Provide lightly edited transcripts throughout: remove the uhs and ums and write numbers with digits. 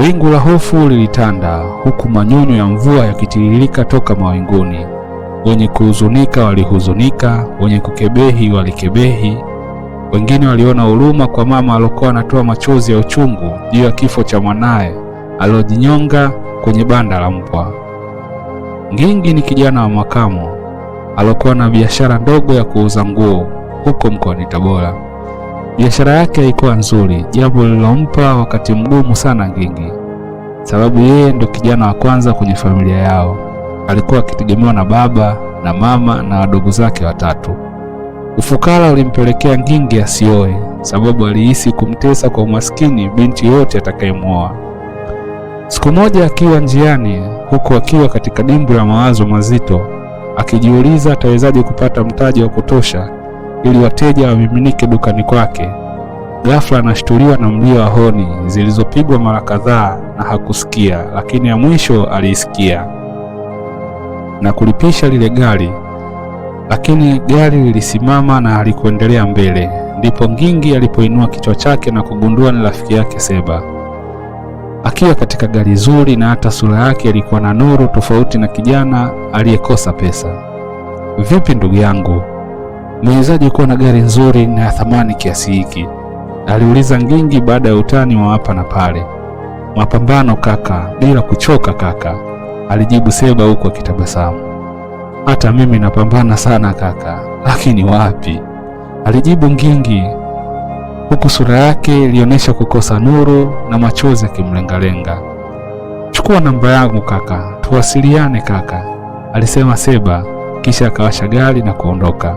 Wingu la hofu lilitanda, huku manyunyu ya mvua yakitiririka toka mawinguni. Wenye kuhuzunika walihuzunika, wenye kukebehi walikebehi. Wengine waliona huruma kwa mama aliyokuwa anatoa machozi ya uchungu juu ya kifo cha mwanaye aliyojinyonga kwenye banda la mbwa. Ngingi ni kijana wa makamo aliyokuwa na biashara ndogo ya kuuza nguo huko mkoani Tabora. Biashara yake haikuwa nzuri, jambo lililompa wakati mgumu sana Ngingi, sababu yeye ndo kijana wa kwanza kwenye familia yao. Alikuwa akitegemewa na baba na mama na wadogo zake watatu. Ufukara ulimpelekea Ngingi asioe, sababu alihisi kumtesa kwa umaskini binti yote atakayemwoa. Siku moja akiwa njiani, huku akiwa katika dimbwi la mawazo mazito, akijiuliza atawezaje kupata mtaji wa kutosha ili wateja wamiminike dukani kwake, ghafla anashtuliwa na mlio wa honi zilizopigwa mara kadhaa na hakusikia, lakini ya mwisho aliisikia na kulipisha lile gari. Lakini gari lilisimama na halikuendelea mbele. Ndipo Ngingi alipoinua kichwa chake na kugundua ni rafiki yake Seba, akiwa katika gari zuri, na hata sura yake ilikuwa na nuru tofauti na kijana aliyekosa pesa. "Vipi ndugu yangu, umewezaje kuwa na gari nzuri na ya thamani kiasi hiki?" aliuliza Ngingi baada ya utani wa hapa na pale. "Mapambano kaka, bila kuchoka kaka," alijibu Seba huku akitabasamu. "Hata mimi napambana sana kaka, lakini wapi," alijibu Ngingi huku sura yake ilionyesha kukosa nuru na machozi yakimlengalenga. "Chukua namba yangu kaka, tuwasiliane kaka," alisema Seba, kisha akawasha gari na kuondoka.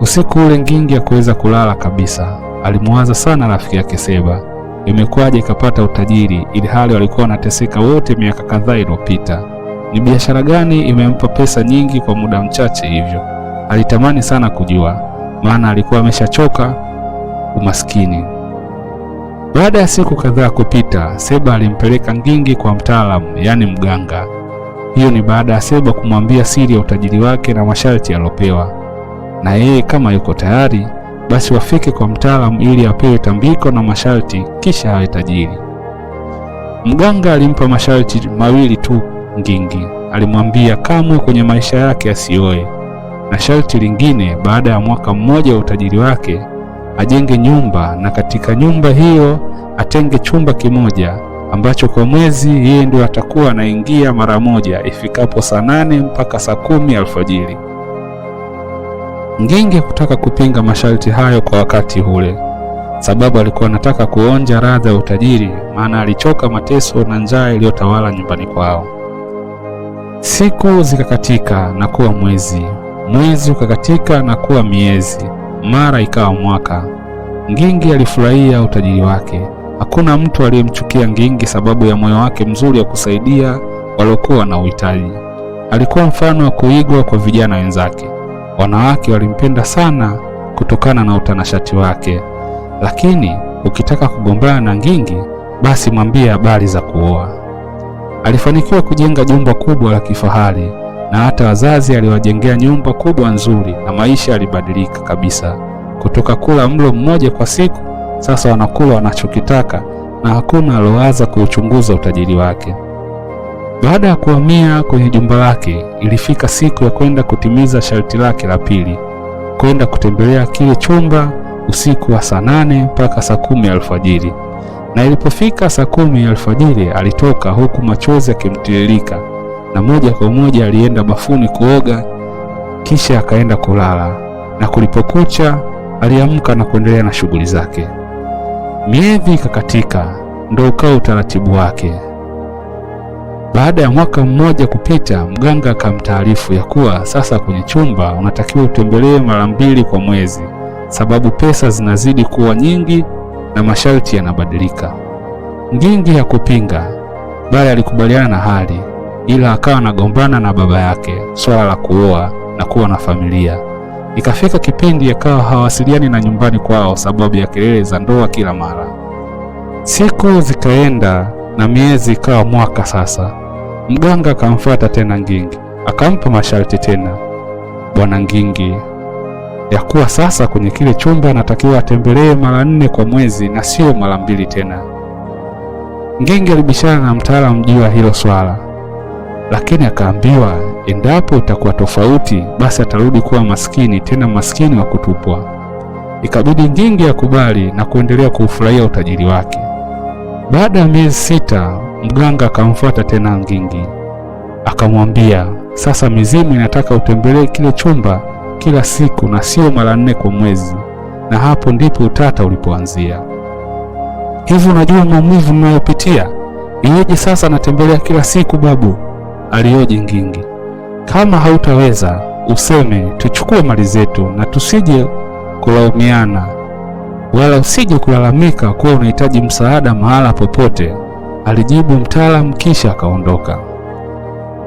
Usiku ule Ngingi hakuweza kulala kabisa. Alimwaza sana rafiki yake Seba. Imekuwaje ikapata utajiri ili hali walikuwa wanateseka wote miaka kadhaa iliyopita? Ni biashara gani imempa pesa nyingi kwa muda mchache hivyo? Alitamani sana kujua, maana alikuwa ameshachoka umaskini. Baada ya siku kadhaa kupita, Seba alimpeleka Ngingi kwa mtaalamu, yani mganga. Hiyo ni baada ya Seba kumwambia siri ya utajiri wake na masharti aliyopewa, na yeye kama yuko tayari basi wafike kwa mtaalamu ili apewe tambiko na masharti, kisha awe tajiri. Mganga alimpa masharti mawili tu Ngingi. Alimwambia kamwe kwenye maisha yake asioe, na sharti lingine, baada ya mwaka mmoja wa utajiri wake ajenge nyumba, na katika nyumba hiyo atenge chumba kimoja ambacho kwa mwezi yeye ndio atakuwa anaingia mara moja ifikapo saa 8 mpaka saa 10 alfajiri. Ngingi kutaka kupinga masharti hayo kwa wakati ule, sababu alikuwa anataka kuonja radha ya utajiri, maana alichoka mateso na njaa iliyotawala nyumbani kwao. Siku zikakatika na kuwa mwezi, mwezi ukakatika na kuwa miezi, mara ikawa mwaka. Ngingi alifurahia utajiri wake. Hakuna mtu aliyemchukia Ngingi sababu ya moyo wake mzuri wa kusaidia waliokuwa na uhitaji. Alikuwa mfano wa kuigwa kwa vijana wenzake. Wanawake walimpenda sana kutokana na utanashati wake. Lakini ukitaka kugombana na Ngingi, basi mwambie habari za kuoa. Alifanikiwa kujenga jumba kubwa la kifahari, na hata wazazi aliwajengea nyumba kubwa nzuri, na maisha yalibadilika kabisa. Kutoka kula mlo mmoja kwa siku, sasa wanakula wanachokitaka, na hakuna alowaza kuuchunguza utajiri wake. Baada ya kuhamia kwenye jumba lake, ilifika siku ya kwenda kutimiza sharti lake la pili, kwenda kutembelea kile chumba usiku wa saa 8 mpaka saa 10 alfajiri. Na ilipofika saa 10 alfajiri alitoka huku machozi yakimtiririka, na moja kwa moja alienda bafuni kuoga, kisha akaenda kulala, na kulipokucha aliamka na kuendelea na shughuli zake. Miezi ikakatika, ndio ukawa utaratibu wake. Baada ya mwaka mmoja kupita, mganga akamtaarifu ya kuwa sasa kwenye chumba unatakiwa utembelee mara 2 kwa mwezi, sababu pesa zinazidi kuwa nyingi na masharti yanabadilika. Ngingi hakupinga, bali alikubaliana na hali, ila akawa anagombana na baba yake swala la kuoa na kuwa na familia. Ikafika kipindi akawa hawasiliani na nyumbani kwao sababu ya kelele za ndoa kila mara. Siku zikaenda na miezi ikawa mwaka sasa. Mganga akamfuata tena Ngingi, akampa masharti tena. Bwana Ngingi, ya kuwa sasa kwenye kile chumba anatakiwa atembelee mara 4 kwa mwezi na sio mara 2 tena. Ngingi alibishana na mtaalamu juu ya hilo swala, lakini akaambiwa endapo itakuwa tofauti basi atarudi kuwa maskini, tena maskini wa kutupwa. Ikabidi Ngingi akubali na kuendelea kuufurahia utajiri wake. Baada ya miezi 6, mganga akamfuata tena Ngingi, akamwambia sasa mizimu inataka utembelee kile chumba kila siku na sio mara 4 kwa mwezi. Na hapo ndipo utata ulipoanzia. Hivi unajua maumivu ninayopitia? Iweje sasa natembelea kila siku babu? Alioji Ngingi. Kama hautaweza useme tuchukue mali zetu na tusije kulaumiana, wala usije kulalamika kuwa unahitaji msaada mahala popote, alijibu mtaalamu, kisha akaondoka.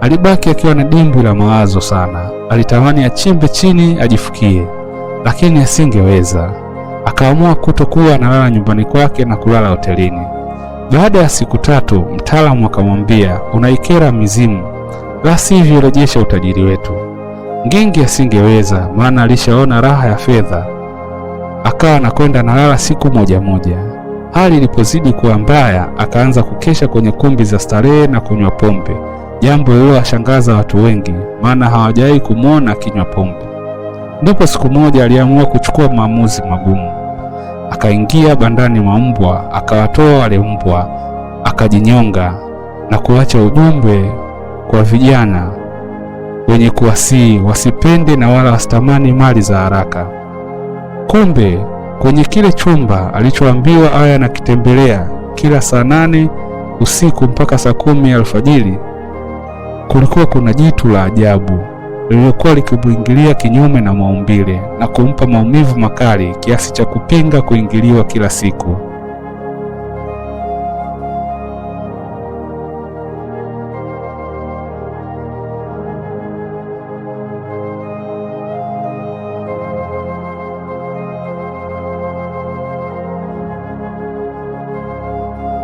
Alibaki akiwa na dimbwi la mawazo sana. Alitamani achimbe chini ajifukie, lakini asingeweza. Akaamua kutokuwa analala nyumbani kwake na kulala hotelini. Baada ya siku 3, mtaalamu akamwambia, unaikera mizimu, la sivyo rejesha utajiri wetu. Ngingi asingeweza, maana alishaona raha ya fedha. Akawa anakwenda nalala siku moja. Hali ilipozidi kuwa mbaya, akaanza kukesha kwenye kumbi za starehe na kunywa pombe, jambo lililowashangaza watu wengi, maana hawajawahi kumwona akinywa pombe. Ndipo siku moja aliamua kuchukua maamuzi magumu. Akaingia bandani mwa mbwa, akawatoa wale mbwa, akajinyonga na kuacha ujumbe kwa vijana wenye kuwasihi wasipende na wala wasitamani mali za haraka. Kumbe kwenye kile chumba alichoambiwa aya anakitembelea kila saa 8 usiku mpaka saa 10 alfajiri, kulikuwa kuna jitu la ajabu lililokuwa likimuingilia kinyume na maumbile na kumpa maumivu makali kiasi cha kupinga kuingiliwa kila siku.